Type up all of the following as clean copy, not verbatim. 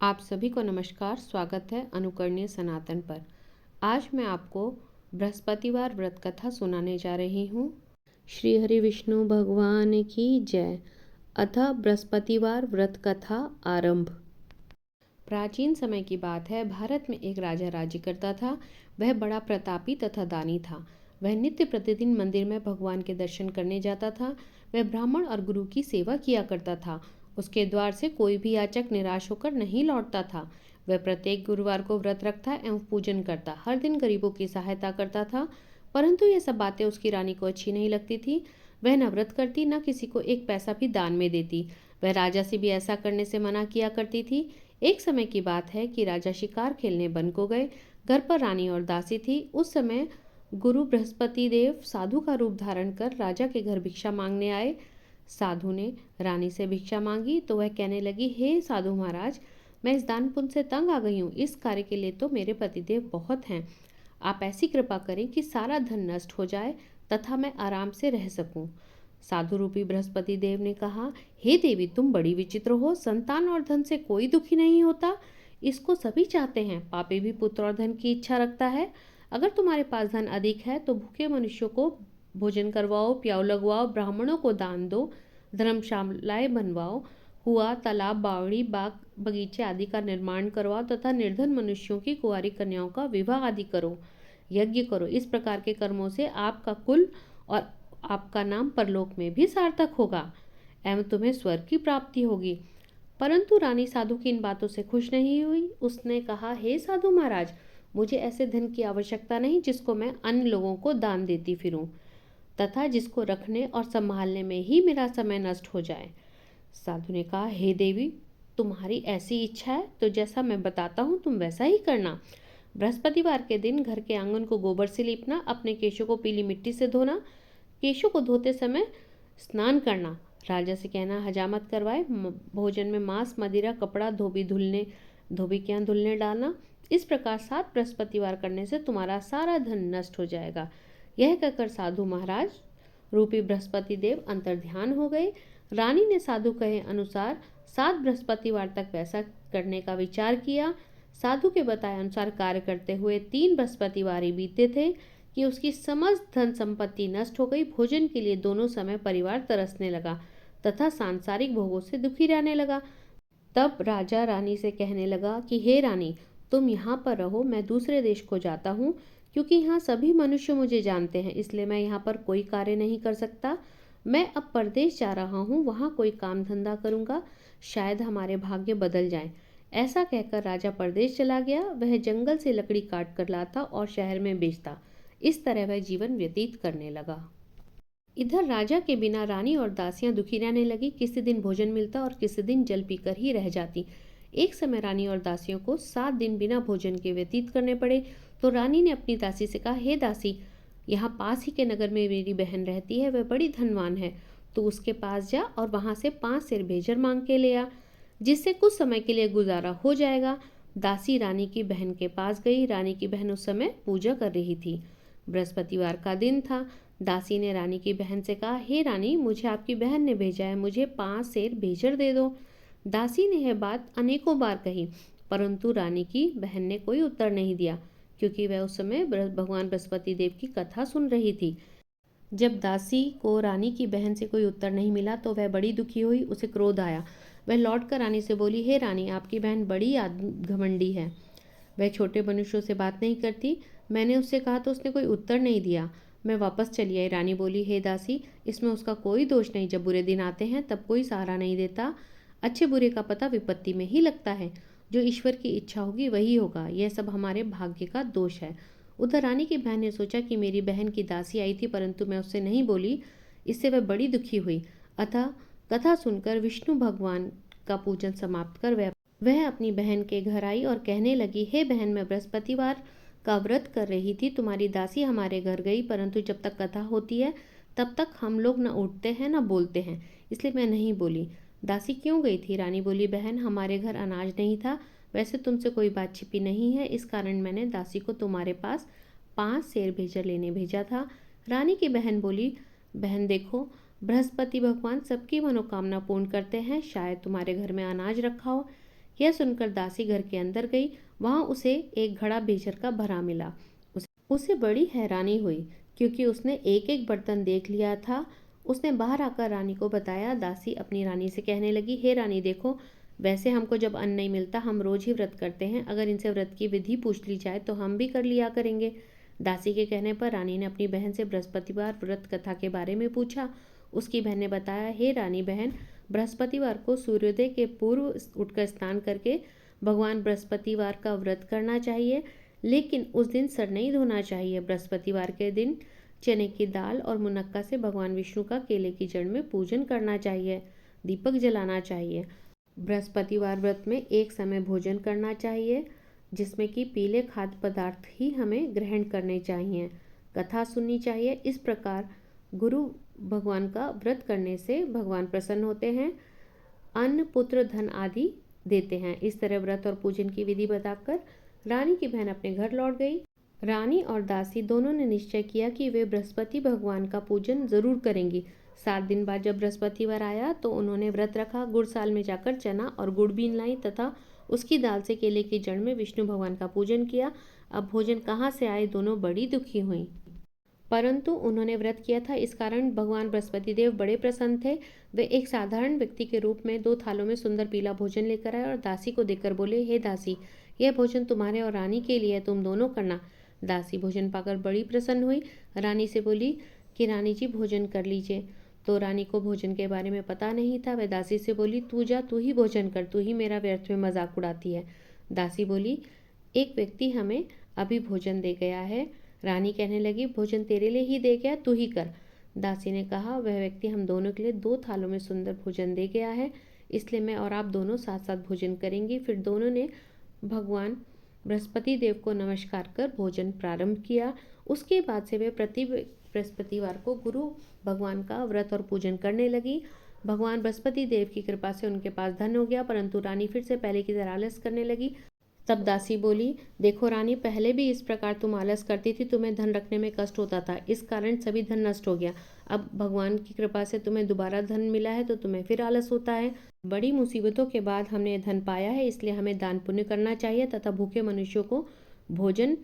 आप सभी को नमस्कार। स्वागत है अनुकरणीय सनातन पर। आज मैं आपको बृहस्पतिवार व्रत कथा सुनाने जा रही हूँ। श्री हरि विष्णु भगवान की जय। अतः बृहस्पतिवार व्रत कथा आरंभ। प्राचीन समय की बात है। भारत में एक राजा राज्य करता था। वह बड़ा प्रतापी तथा दानी था। वह नित्य प्रतिदिन मंदिर में भगवान के दर्शन करने जाता था। वह ब्राह्मण और गुरु की सेवा किया करता था। उसके द्वार से कोई भी याचक निराश होकर नहीं लौटता था। वह प्रत्येक गुरुवार को व्रत रखता एवं पूजन करता, हर दिन गरीबों की सहायता करता था। परंतु ये सब बातें उसकी रानी को अच्छी नहीं लगती थी। वह न व्रत करती, न किसी को एक पैसा भी दान में देती। वह राजा से भी ऐसा करने से मना किया करती थी। एक समय की बात है कि राजा शिकार खेलने वन को गए। घर पर रानी और दासी थी। उस समय गुरु बृहस्पति देव साधु का रूप धारण कर राजा के घर भिक्षा मांगने आए। साधु ने रानी से भिक्षा मांगी तो वह कहने लगी, हे साधु महाराज, मैं इस दान पुण्य से तंग आ गई हूँ। इस कार्य के लिए तो मेरे पतिदेव बहुत हैं। आप ऐसी कृपा करें कि सारा धन नष्ट हो जाए तथा मैं आराम से रह सकूं। साधु रूपी बृहस्पति देव ने कहा, हे देवी, तुम बड़ी विचित्र हो। संतान और धन से कोई दुखी नहीं होता, इसको सभी चाहते हैं। पापी भी पुत्र और धन की इच्छा रखता है। अगर तुम्हारे पास धन अधिक है तो भूखे मनुष्यों को भोजन करवाओ, प्याऊ लगवाओ, ब्राह्मणों को दान दो, धर्मशालाएं बनवाओ, कुआं, तालाब, बावड़ी, बाग बगीचे आदि का निर्माण करवाओ तथा निर्धन मनुष्यों की कुंवारी कन्याओं का विवाह आदि करो, यज्ञ करो। इस प्रकार के कर्मों से आपका कुल और आपका नाम परलोक में भी सार्थक होगा एवं तुम्हें स्वर्ग की प्राप्ति होगी। परंतु रानी साधु की इन बातों से खुश नहीं हुई। उसने कहा, हे साधु महाराज, मुझे ऐसे धन की आवश्यकता नहीं जिसको मैं अन्य लोगों को दान देती फिरूं तथा जिसको रखने और संभालने में ही मेरा समय नष्ट हो जाए। साधु ने कहा, हे देवी, तुम्हारी ऐसी इच्छा है तो जैसा मैं बताता हूँ तुम वैसा ही करना। बृहस्पतिवार के दिन घर के आंगन को गोबर से लीपना, अपने केशों को पीली मिट्टी से धोना, केशों को धोते समय स्नान करना, राजा से कहना हजामत करवाए, भोजन में मांस, मदिरा, कपड़ा, धोबी के यहाँ धुलने डालना। इस प्रकार 7 बृहस्पतिवार करने से तुम्हारा सारा धन नष्ट हो जाएगा। यह कहकर साधु महाराज रूपी बृहस्पति देव अंतर्ध्यान हो गए। रानी ने साधु कहे अनुसार 7 बृहस्पतिवार तक वैसा करने का विचार किया। साधु के बताए अनुसार कार्य करते हुए 3 बृहस्पतिवार ही बीते थे कि उसकी समस्त धन संपत्ति नष्ट हो गई। भोजन के लिए दोनों समय परिवार तरसने लगा तथा सांसारिक भोगों से दुखी रहने लगा। तब राजा रानी से कहने लगा कि हे रानी, तुम यहाँ पर रहो, मैं दूसरे देश को जाता हूँ, क्योंकि यहाँ सभी मनुष्य मुझे जानते हैं, इसलिए मैं यहाँ पर कोई कार्य नहीं कर सकता। मैं अब परदेश जा रहा हूँ, वहाँ कोई काम धंधा करूँगा, शायद हमारे भाग्य बदल जाए। ऐसा कहकर राजा परदेश चला गया। वह जंगल से लकड़ी काट कर लाता और शहर में बेचता। इस तरह वह जीवन व्यतीत करने लगा। इधर राजा के बिना रानी और दासियां दुखी रहने लगी। किसी दिन भोजन मिलता और किसी दिन जल पीकर ही रह जाती। एक समय रानी और दासियों को 7 दिन बिना भोजन के व्यतीत करने पड़े। तो रानी ने अपनी दासी से कहा, हे दासी, यहाँ पास ही के नगर में मेरी बहन रहती है, वह बड़ी धनवान है। तो उसके पास जा और वहां से 5 सेर भेजर मांग के ले आ, जिससे कुछ समय के लिए गुजारा हो जाएगा। दासी रानी की बहन के पास गई। रानी की बहन उस समय पूजा कर रही थी। बृहस्पतिवार का दिन था। दासी ने रानी की बहन से कहा, हे रानी, मुझे आपकी बहन ने भेजा है, मुझे 5 सेर भेजर दे दो। दासी ने यह बात अनेकों बार कही, परंतु रानी की बहन ने कोई उत्तर नहीं दिया, क्योंकि वह उस समय भगवान बृहस्पति देव की कथा सुन रही थी। जब दासी को रानी की बहन से कोई उत्तर नहीं मिला तो वह बड़ी दुखी हुई। उसे क्रोध आया। वह लौटकर रानी से बोली, हे रानी, आपकी बहन बड़ी घमंडी है, वह छोटे मनुष्यों से बात नहीं करती। मैंने उससे कहा तो उसने कोई उत्तर नहीं दिया। मैं वापस चली आई। रानी बोली, हे दासी, इसमें उसका कोई दोष नहीं। जब बुरे दिन आते हैं तब कोई सहारा नहीं देता। अच्छे बुरे का पता विपत्ति में ही लगता है। जो ईश्वर की इच्छा होगी वही होगा। यह सब हमारे भाग्य का दोष है। उधर रानी की बहन ने सोचा कि मेरी बहन की दासी आई थी, परंतु मैं उससे नहीं बोली। इससे वह बड़ी दुखी हुई। अतः कथा सुनकर विष्णु भगवान का पूजन समाप्त कर वह अपनी बहन के घर आई और कहने लगी, हे बहन, मैं बृहस्पतिवार का व्रत कर रही थी, तुम्हारी दासी हमारे घर गई, परंतु जब तक कथा होती है तब तक हम लोग न उठते हैं न बोलते हैं, इसलिए मैं नहीं बोली। दासी क्यों गई थी? रानी बोली, बहन, हमारे घर अनाज नहीं था। वैसे तुमसे कोई बात छिपी नहीं है, इस कारण मैंने दासी को तुम्हारे पास 5 सेर भेजर लेने भेजा था। रानी की बहन बोली, बहन देखो, बृहस्पति भगवान सबकी मनोकामना पूर्ण करते हैं, शायद तुम्हारे घर में अनाज रखा हो। यह सुनकर दासी घर के अंदर गई। वहां उसे एक घड़ा बेचर का भरा मिला। उसे बड़ी हैरानी हुई क्योंकि उसने एक एक बर्तन देख लिया था। उसने बाहर आकर रानी को बताया। दासी अपनी रानी से कहने लगी, हे रानी देखो, वैसे हमको जब अन्न नहीं मिलता हम रोज ही व्रत करते हैं। अगर इनसे व्रत की विधि पूछ ली जाए तो हम भी कर लिया करेंगे। दासी के कहने पर रानी ने अपनी बहन से बृहस्पतिवार व्रत कथा के बारे में पूछा। उसकी बहन ने बताया, हे रानी बहन, बृहस्पतिवार को सूर्योदय के पूर्व उठकर स्नान करके भगवान बृहस्पतिवार का व्रत करना चाहिए, लेकिन उस दिन सर नहीं धोना चाहिए। बृहस्पतिवार के दिन चने की दाल और मुनक्का से भगवान विष्णु का केले की जड़ में पूजन करना चाहिए। दीपक जलाना चाहिए। बृहस्पतिवार व्रत में एक समय भोजन करना चाहिए जिसमें कि पीले खाद्य पदार्थ ही हमें ग्रहण करने चाहिए। कथा सुननी चाहिए। इस प्रकार गुरु भगवान का व्रत करने से भगवान प्रसन्न होते हैं, अन्न पुत्र धन आदि देते हैं। इस तरह व्रत और पूजन की विधि बताकर रानी की बहन अपने घर लौट गई। रानी और दासी दोनों ने निश्चय किया कि वे बृहस्पति भगवान का पूजन जरूर करेंगी। 7 दिन बाद जब बृहस्पतिवार आया तो उन्होंने व्रत रखा। गुड़साल में जाकर चना और गुड़ बीन लाई तथा उसकी दाल से केले की जड़ में विष्णु भगवान का पूजन किया। अब भोजन कहाँ से आए, दोनों बड़ी दुखी हुई, परंतु उन्होंने व्रत किया था, इस कारण भगवान बृहस्पति देव बड़े प्रसन्न थे। वे एक साधारण व्यक्ति के रूप में 2 थालों में सुंदर पीला भोजन लेकर आए और दासी को देकर बोले, हे दासी, यह भोजन तुम्हारे और रानी के लिए, तुम दोनों करना। दासी भोजन पाकर बड़ी प्रसन्न हुई। रानी से बोली कि रानी जी भोजन कर लीजिए। तो रानी को भोजन के बारे में पता नहीं था। वह दासी से बोली, तू जा, तू ही भोजन कर, तू ही मेरा व्यर्थ में मजाक उड़ाती है। दासी बोली, एक व्यक्ति हमें अभी भोजन दे गया है। रानी कहने लगी, भोजन तेरे लिए ही दे गया, तू ही कर। दासी ने कहा, वह व्यक्ति हम दोनों के लिए 2 थालों में सुंदर भोजन दे गया है, इसलिए मैं और आप दोनों साथ साथ भोजन करेंगे। फिर दोनों ने भगवान बृहस्पति देव को नमस्कार कर भोजन प्रारंभ किया। उसके बाद से वे प्रति बृहस्पतिवार को गुरु भगवान का व्रत और पूजन करने लगी। भगवान बृहस्पति देव की कृपा से उनके पास धन हो गया, परंतु रानी फिर से पहले की तरह आलस करने लगी। तब दासी बोली, देखो रानी, पहले भी इस प्रकार तुम आलस करती थी, तुम्हें धन रखने में कष्ट होता था, इस कारण सभी धन नष्ट हो गया। अब भगवान की कृपा से तुम्हें दोबारा धन मिला है तो तुम्हें फिर आलस होता है। बड़ी मुसीबतों के बाद हमने धन पाया है, इसलिए हमें दान पुण्य करना चाहिए तथा भूखे मनुष्यों को भोजन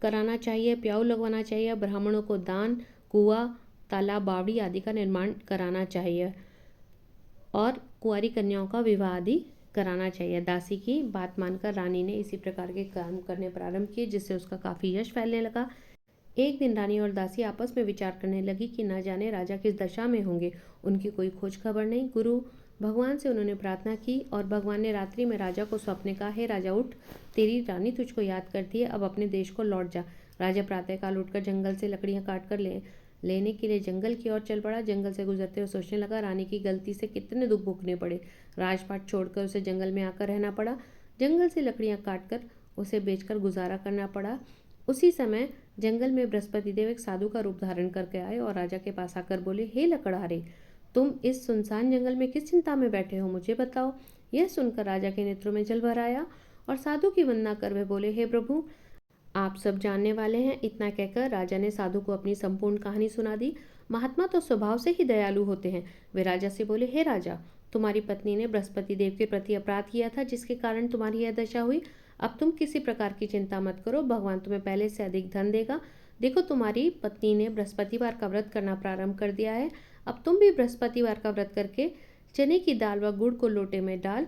कराना चाहिए, प्याऊ लगवाना चाहिए, ब्राह्मणों को दान, कुआं, तालाब, बावड़ी आदि का निर्माण कराना चाहिए और कुंवारी कन्याओं का विवाह आदि कराना चाहिए। दासी की बात मानकर रानी ने इसी प्रकार के काम करने प्रारंभ किए, जिससे उसका काफ़ी यश फैलने लगा। एक दिन रानी और दासी आपस में विचार करने लगी कि न जाने राजा किस दशा में होंगे, उनकी कोई खोज खबर नहीं। गुरु भगवान से उन्होंने प्रार्थना की और भगवान ने रात्रि में राजा को स्वप्न कहा, हे राजा उठ, तेरी रानी तुझको याद करती है, अब अपने देश को लौट जा। राजा प्रातःकाल उठकर जंगल से लकड़ियां काट कर लेने के लिए जंगल की ओर चल पड़ा। जंगल से गुजरते हुए सोचने लगा, रानी की गलती से कितने दुख भोगने पड़े। राजपाट छोड़कर उसे जंगल में आकर रहना पड़ा। जंगल से लकड़ियां काटकर उसे बेचकर गुजारा करना पड़ा। उसी समय जंगल में बृहस्पति देव एक साधु का रूप धारण करके आए और राजा के पास आकर बोले, हे लकड़हारे, तुम इस सुनसान जंगल में किस चिंता में बैठे हो, मुझे बताओ। यह सुनकर राजा के नेत्रों में जल भर आया और साधु की वंदना कर वे बोले, हे प्रभु, आप सब जानने वाले हैं। इतना कहकर राजा ने साधु को अपनी संपूर्ण कहानी सुना दी। महात्मा तो स्वभाव से ही दयालु होते हैं। वे राजा से बोले, हे राजा, तुम्हारी पत्नी ने बृहस्पति देव के प्रति अपराध किया था, जिसके कारण तुम्हारी यह दशा हुई। अब तुम किसी प्रकार की चिंता मत करो, भगवान तुम्हें पहले से अधिक धन देगा। देखो, तुम्हारी पत्नी ने बृहस्पतिवार का व्रत करना प्रारंभ कर दिया है। अब तुम भी बृहस्पतिवार का व्रत करके चने की दाल व गुड़ को लोटे में डाल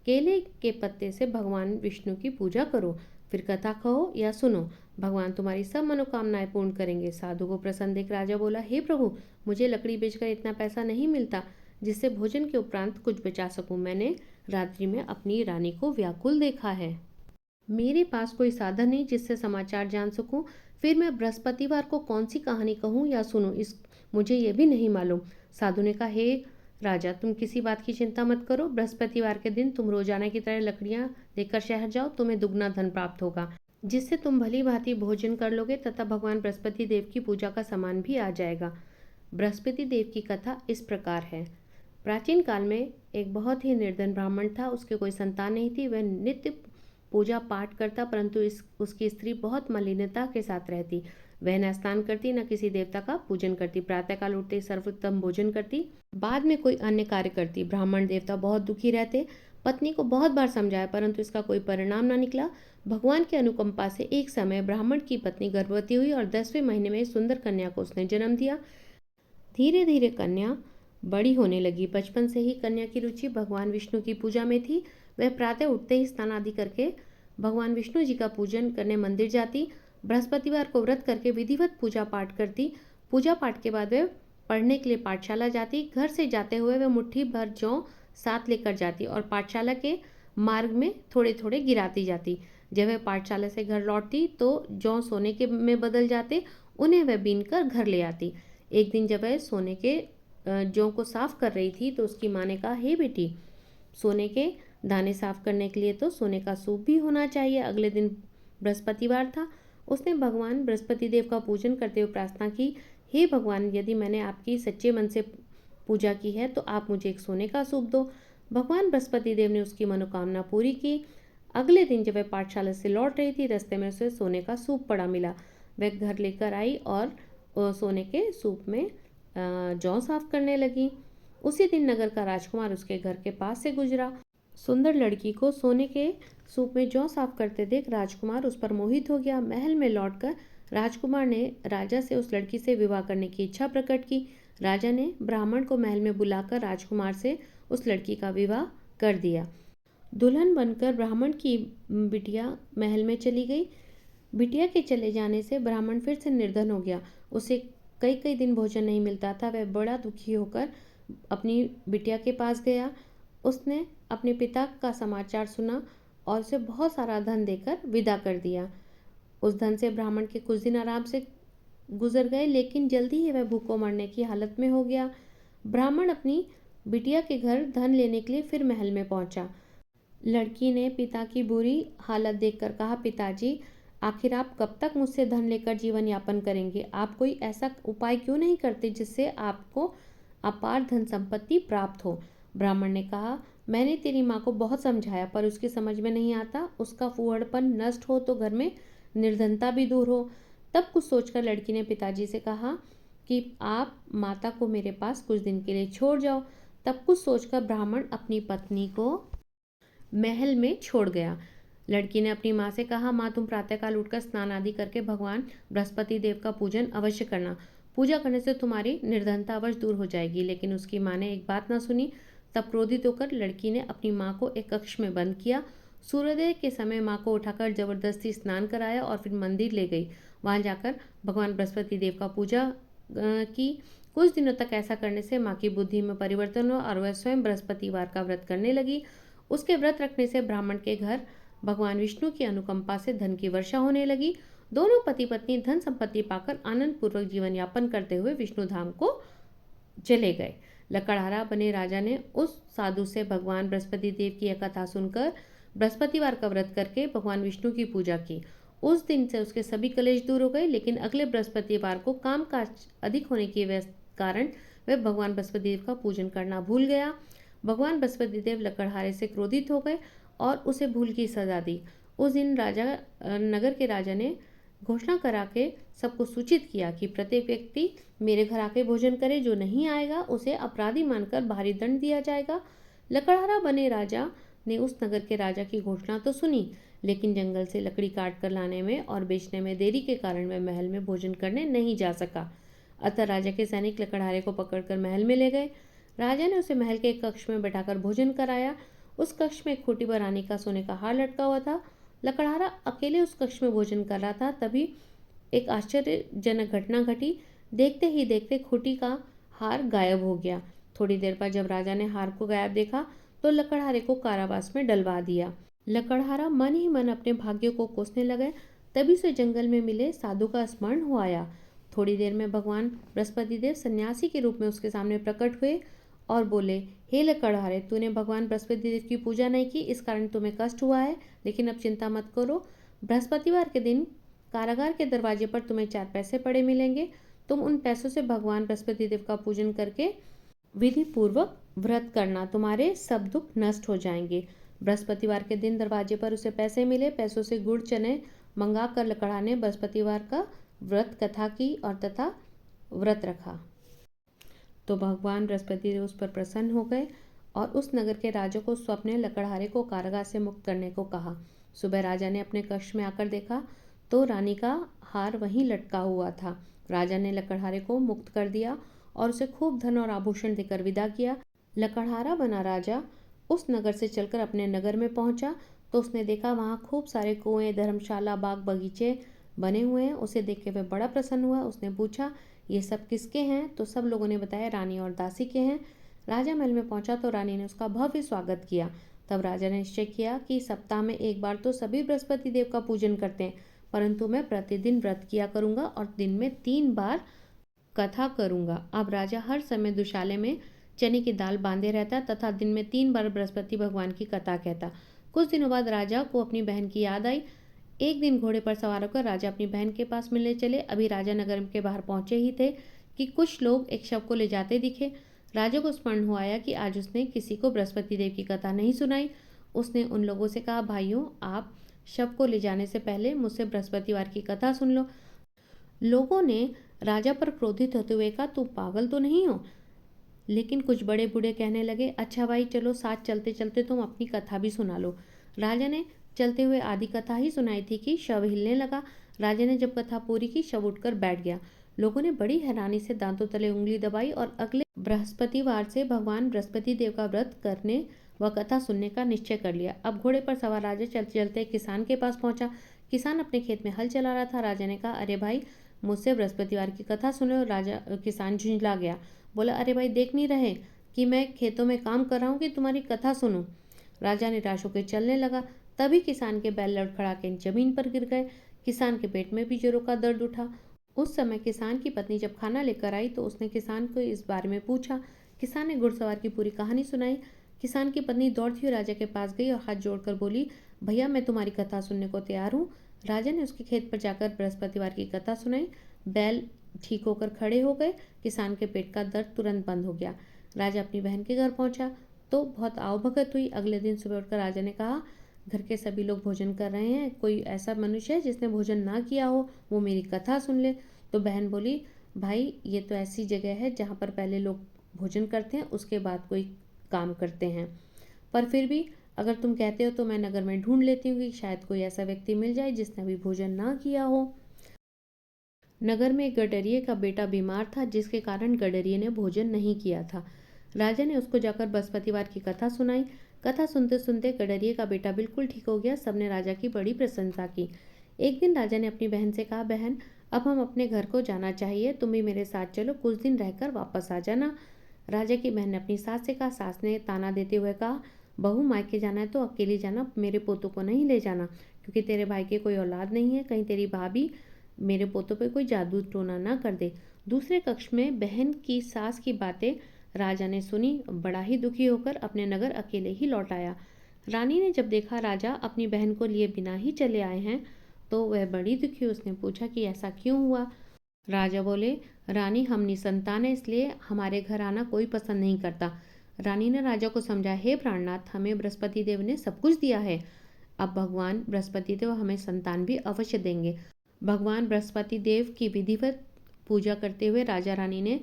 केले के पत्ते से भगवान विष्णु की पूजा करो। फिर कथा कहो या सुनो, भगवान तुम्हारी सब मनोकामनाएं पूर्ण करेंगे। साधु को प्रसन्न देख राजा बोला, हे प्रभु, मुझे लकड़ी बेचकर इतना पैसा नहीं मिलता जिससे भोजन के उपरांत कुछ बचा सकूं। मैंने रात्रि में अपनी रानी को व्याकुल देखा है। मेरे पास कोई साधन नहीं जिससे समाचार जान सकूं। फिर मैं बृहस्पतिवार को कौन सी कहानी कहूं या सुनूं, मुझे ये भी नहीं मालूम। साधु ने कहा, हे राजा, तुम किसी बात की चिंता मत करो। बृहस्पतिवार के दिन तुम रोजाना की तरह लकड़ियां लेकर शहर जाओ, तुम्हें दुगना धन प्राप्त होगा, जिससे तुम भली भांति भोजन कर लोगे तथा भगवान बृहस्पति देव की पूजा का सामान भी आ जाएगा। बृहस्पति देव की कथा इस प्रकार है। प्राचीन काल में एक बहुत ही निर्धन ब्राह्मण था। उसके कोई संतान नहीं थी। वह नित्य पूजा पाठ करता, परंतु उसकी स्त्री बहुत मलिनता के साथ रहती। वह न स्नान करती, न किसी देवता का पूजन करती। प्रातःकाल उठते सर्वोत्तम भोजन करती, बाद में कोई अन्य कार्य करती। ब्राह्मण देवता बहुत दुखी रहते, पत्नी को बहुत बार समझाया परंतु इसका कोई परिणाम न निकला। भगवान की अनुकंपा से एक समय ब्राह्मण की पत्नी गर्भवती हुई और 10वें महीने में सुंदर कन्या को उसने जन्म दिया। धीरे धीरे कन्या बड़ी होने लगी। बचपन से ही कन्या की रुचि भगवान विष्णु की पूजा में थी। वह प्रातः उठते ही स्नान आदि करके भगवान विष्णु जी का पूजन करने मंदिर जाती। बृहस्पतिवार को व्रत करके विधिवत पूजा पाठ करती। पूजा पाठ के बाद वह पढ़ने के लिए पाठशाला जाती। घर से जाते हुए वह मुट्ठी भर जौ साथ लेकर जाती और पाठशाला के मार्ग में थोड़े थोड़े गिराती जाती। जब वह पाठशाला से घर लौटती तो जौ सोने के में बदल जाते। उन्हें वह बीन कर घर ले आती। एक दिन जब वह सोने के जौ को साफ कर रही थी तो उसकी माँ ने कहा, हे बेटी, सोने के दाने साफ करने के लिए तो सोने का सूप भी होना चाहिए। अगले दिन बृहस्पतिवार था। उसने भगवान बृहस्पति देव का पूजन करते हुए प्रार्थना की, हे भगवान, यदि मैंने आपकी सच्चे मन से पूजा की है तो आप मुझे एक सोने का सूप दो। भगवान बृहस्पति देव ने उसकी मनोकामना पूरी की। अगले दिन जब वह पाठशाला से लौट रही थी, रास्ते में उसे सोने का सूप पड़ा मिला। वह घर लेकर आई और सोने के सूप में जौ साफ करने लगी। उसी दिन नगर का राजकुमार उसके घर के पास से गुजरा। सुंदर लड़की को सोने के सूप में जौ साफ करते देख राजकुमार उस पर मोहित हो गया। महल में लौटकर राजकुमार ने राजा से उस लड़की से विवाह करने की इच्छा प्रकट की। राजा ने ब्राह्मण को महल में बुलाकर राजकुमार से उस लड़की का विवाह कर दिया। दुल्हन बनकर ब्राह्मण की बिटिया महल में चली गई। बिटिया के चले जाने से ब्राह्मण फिर से निर्धन हो गया। उसे कई कई दिन भोजन नहीं मिलता था। वह बड़ा दुखी होकर अपनी बिटिया के पास गया। उसने अपने पिता का समाचार सुना और उसे बहुत सारा धन देकर विदा कर दिया। उस धन से ब्राह्मण के कुछ दिन आराम से गुजर गए, लेकिन जल्दी ही वह भूखों मरने की हालत में हो गया। ब्राह्मण अपनी बिटिया के घर धन लेने के लिए फिर महल में पहुंचा। लड़की ने पिता की बुरी हालत देखकर कहा, पिताजी, आखिर आप कब तक मुझसे धन लेकर जीवन यापन करेंगे? आप कोई ऐसा उपाय क्यों नहीं करते जिससे आपको अपार धन संपत्ति प्राप्त हो? ब्राह्मण ने कहा, मैंने तेरी माँ को बहुत समझाया पर उसकी समझ में नहीं आता। उसका फूहड़पन नष्ट हो तो घर में निर्धनता भी दूर हो। तब कुछ सोचकर लड़की ने पिताजी से कहा कि आप माता को मेरे पास कुछ दिन के लिए छोड़ जाओ। तब कुछ सोचकर ब्राह्मण अपनी पत्नी को महल में छोड़ गया। लड़की ने अपनी माँ से कहा, माँ, तुम प्रातःकाल उठकर स्नान आदि करके भगवान बृहस्पति देव का पूजन अवश्य करना। पूजा करने से तुम्हारी निर्धनता अवश्य दूर हो जाएगी। लेकिन उसकी माँ ने एक बात न सुनी। तब क्रोधित होकर लड़की ने अपनी माँ को एक कक्ष में बंद किया। सूर्योदय के समय माँ को उठाकर जबरदस्ती स्नान कराया और फिर मंदिर ले गई। वहां जाकर भगवान बृहस्पति देव का पूजा की। कुछ दिनों तक ऐसा करने से माँ की बुद्धि में परिवर्तन हुआ और वह स्वयं बृहस्पतिवार का व्रत करने लगी। उसके व्रत रखने से ब्राह्मण के घर भगवान विष्णु की अनुकंपा से धन की वर्षा होने लगी। दोनों पति पत्नी धन संपत्ति पाकर आनंद पूर्वक जीवन यापन करते हुए विष्णु धाम को चले गए। लकड़हारा बने राजा ने उस साधु से भगवान बृहस्पति देव की यह कथा सुनकर बृहस्पतिवार का व्रत करके भगवान विष्णु की पूजा की। उस दिन से उसके सभी कलेश दूर हो गए। लेकिन अगले बृहस्पतिवार को काम काज अधिक होने के कारण वह भगवान बृहस्पति देव का पूजन करना भूल गया। भगवान बृहस्पति देव लकड़हारे से क्रोधित हो गए और उसे भूल की सजा दी। उस दिन नगर के राजा ने घोषणा करा के सबको सूचित किया कि प्रत्येक व्यक्ति मेरे घर आके भोजन करे। जो नहीं आएगा उसे अपराधी मानकर भारी दंड दिया जाएगा। लकड़हारा बने राजा ने उस नगर के राजा की घोषणा तो सुनी, लेकिन जंगल से लकड़ी काट कर लाने में और बेचने में देरी के कारण वह महल में भोजन करने नहीं जा सका। अतः राजा के सैनिक लकड़हारे को पकड़कर महल में ले गए। राजा ने उसे महल के एक कक्ष में बैठाकर भोजन कराया। उस कक्ष में एक खूंटी पर रानी का सोने का हार लटका हुआ था। लकड़हारा अकेले उस कक्ष में भोजन कर रहा था। तभी एक आश्चर्यजनक घटना घटी। देखते ही देखते खूंटी का हार गायब हो गया। थोड़ी देर बाद जब राजा ने हार को गायब देखा तो लकड़हारे को कारावास में डलवा दिया। लकड़हारा मन ही मन अपने भाग्य को कोसने लगे। तभी से जंगल में मिले साधु का स्मरण हो आया। थोड़ी देर में भगवान बृहस्पति देव सन्यासी के रूप में उसके सामने प्रकट हुए और बोले, हे लकड़हारे, तूने भगवान बृहस्पति देव की पूजा नहीं की, इस कारण तुम्हें कष्ट हुआ है। लेकिन अब चिंता मत करो। बृहस्पतिवार के दिन कारागार के दरवाजे पर तुम्हें 4 पैसे पड़े मिलेंगे। तुम उन पैसों से भगवान बृहस्पति देव का पूजन करके विधि पूर्वक व्रत करना, तुम्हारे सब दुख नष्ट हो जाएंगे। बृहस्पतिवार के दिन दरवाजे पर उसे पैसे मिले। पैसों से गुड़ चने मंगा कर लकड़हारे ने बृहस्पतिवार का व्रत कथा की और तथा व्रत रखा। तो भगवान बृहस्पति देव उस पर प्रसन्न हो गए और उस नगर के राजा को स्वप्ने लकड़हारे को कारागार से मुक्त करने को कहा। सुबह राजा ने अपने कक्ष में आकर देखा तो रानी का हार वहीं लटका हुआ था। राजा ने लकड़हारे को मुक्त कर दिया और उसे खूब धन और आभूषण देकर विदा किया। लकड़हारा बना राजा उस नगर से चलकर अपने नगर में पहुंचा तो उसने देखा वहां खूब सारे कुएं, धर्मशाला, बाग बगीचे बने हुए हैं। उसे देख के वह बड़ा प्रसन्न हुआ। उसने पूछा, ये सब किसके हैं? तो सब लोगों ने बताया, रानी और दासी के हैं। राजा महल में पहुंचा तो रानी ने उसका भव्य स्वागत किया। तब राजा ने निश्चय किया कि सप्ताह में एक बार तो सभी बृहस्पति देव का पूजन करते हैं, परंतु मैं प्रतिदिन व्रत किया करूंगा और दिन में 3 बार कथा करूंगा। अब राजा हर समय दुशाले में चने की दाल बांधे रहता तथा दिन में 3 बार बृहस्पति भगवान की कथा कहता। कुछ दिनों बाद राजा को अपनी बहन की याद आई। एक दिन घोड़े पर सवार होकर राजा अपनी बहन के पास मिलने चले। अभी राजा नगर के बाहर पहुंचे ही थे कि कुछ लोग एक शव को ले जाते दिखे। राजा को स्मरण हुआ आया कि आज उसने किसी को बृहस्पति देव की कथा नहीं सुनाई। उसने उन लोगों से कहा, भाइयों, आप शव को ले जाने से पहले मुझसे बृहस्पतिवार की कथा सुन लो। लोगों ने राजा पर क्रोधित होते हुए कहा, तुम पागल तो नहीं हो? लेकिन कुछ बड़े बूढ़े कहने लगे, अच्छा भाई, चलो साथ चलते चलते तुम अपनी कथा भी सुना लो। राजा ने चलते हुए आधी कथा ही सुनाई थी कि शव हिलने लगा। राजा ने जब कथा पूरी की, शव उठकर बैठ गया। लोगों ने बड़ी हैरानी से दांतों तले उंगली दबाई और अगले बृहस्पतिवार से भगवान बृहस्पति देव का व्रत करने व कथा सुनने का निश्चय कर लिया। अब घोड़े पर सवार राजा चलते चलते किसान के पास पहुंचा। किसान अपने खेत में हल चला रहा था। राजा ने कहा, अरे भाई, मुझसे बृहस्पतिवार की कथा सुनो। राजा किसान झुंझला गया, बोला, अरे भाई, देख नहीं रहे कि मैं खेतों में काम कर रहा हूँ कि तुम्हारी कथा सुनूं? राजा निराश होकर चलने लगा। तभी किसान के बैल लड़खड़ा के जमीन पर गिर गए। किसान के पेट में भी जोरों का दर्द उठा। उस समय किसान की पत्नी जब खाना लेकर आई तो उसने किसान को इस बारे में पूछा। किसान ने घुड़सवार की पूरी कहानी सुनाई। किसान की पत्नी दौड़ती हुई राजा के पास गई और हाथ जोड़कर बोली, भैया, मैं तुम्हारी कथा सुनने को तैयार हूँ। राजा ने उसके खेत पर जाकर बृहस्पतिवार की कथा सुनाई। बैल ठीक होकर खड़े हो गए। किसान के पेट का दर्द तुरंत बंद हो गया। राजा अपनी बहन के घर पहुंचा तो बहुत आवभगत हुई। अगले दिन सुबह उठकर राजा ने कहा, घर के सभी लोग भोजन कर रहे हैं, कोई ऐसा मनुष्य है जिसने भोजन ना किया हो, वो मेरी कथा सुन ले। तो बहन बोली, भाई, ये तो ऐसी जगह है जहाँ पर पहले लोग भोजन करते हैं, उसके बाद कोई काम करते हैं, पर फिर भी अगर तुम कहते हो तो मैं नगर में ढूंढ लेती हूँ कि शायद कोई ऐसा व्यक्ति मिल जाए जिसने अभी भोजन ना किया हो। नगर में एक गडरिये का बेटा बीमार था, जिसके कारण गडरिये ने भोजन नहीं किया था। राजा ने उसको जाकर बृहस्पतिवार की कथा सुनाई। कथा सुनते सुनते गडरिये का बेटा बिल्कुल ठीक हो गया। सबने राजा की बड़ी प्रशंसा की। एक दिन राजा ने अपनी बहन से कहा, बहन, अब हम अपने घर को जाना चाहिए, तुम भी मेरे साथ चलो, कुछ दिन रहकर वापस आ जाना। राजा की बहन ने अपनी सास से कहा। सास ने ताना देते हुए कहा, बहू, मायके जाना है तो अकेली जाना, मेरे पोतों को नहीं ले जाना, क्योंकि तेरे भाई के कोई औलाद नहीं है, कहीं तेरी भाभी मेरे पोतों पे कोई जादू टोना ना कर दे। दूसरे कक्ष में बहन की सास की बातें राजा ने सुनी। बड़ा ही दुखी होकर अपने नगर अकेले ही लौट आया। रानी ने जब देखा राजा अपनी बहन को लिए बिना ही चले आए हैं तो वह बड़ी दुखी। उसने पूछा कि ऐसा क्यों हुआ? राजा बोले, रानी, हम निसंतान है, इसलिए हमारे घर आना कोई पसंद नहीं करता। रानी ने राजा को समझा, हे प्राणनाथ, हमें बृहस्पति देव ने सब कुछ दिया है, अब भगवान बृहस्पति देव हमें संतान भी अवश्य देंगे। भगवान बृहस्पति देव की विधिवत पूजा करते हुए राजा रानी ने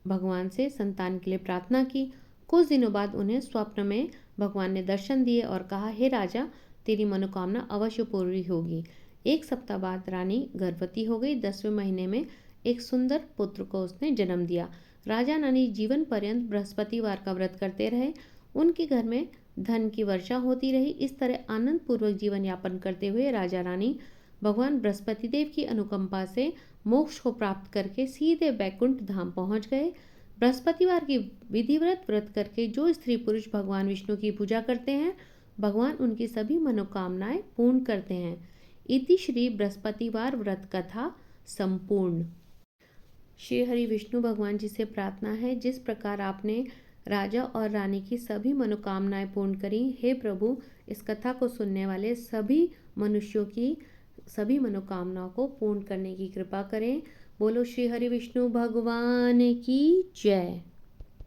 भगवान से संतान के लिए प्रार्थना की। कुछ दिनों बाद उन्हें स्वप्न में भगवान ने दर्शन दिए और कहा, हे राजा, तेरी मनोकामना अवश्य पूरी होगी। एक सप्ताह बाद रानी गर्भवती हो गई। 10वें महीने में एक सुंदर पुत्र को उसने जन्म दिया। राजा रानी जीवन पर्यंत बृहस्पतिवार का व्रत करते रहे। उनके घर में धन की वर्षा होती रही। इस तरह आनंद पूर्वक जीवन यापन करते हुए राजा रानी भगवान बृहस्पति देव की अनुकंपा से मोक्ष को प्राप्त करके सीधे बैकुंठ धाम पहुंच गए। बृहस्पतिवार की विधिव्रत व्रत करके जो स्त्री पुरुष भगवान विष्णु की पूजा करते हैं, भगवान उनकी सभी मनोकामनाएं पूर्ण करते हैं। इति श्री बृहस्पतिवार व्रत कथा संपूर्ण। श्री हरि विष्णु भगवान जी से प्रार्थना है, जिस प्रकार आपने राजा और रानी की सभी मनोकामनाएं पूर्ण करी, हे प्रभु, इस कथा को सुनने वाले सभी मनुष्यों की सभी मनोकामनाओं को पूर्ण करने की कृपा करें। बोलो श्री हरि विष्णु भगवान की जय।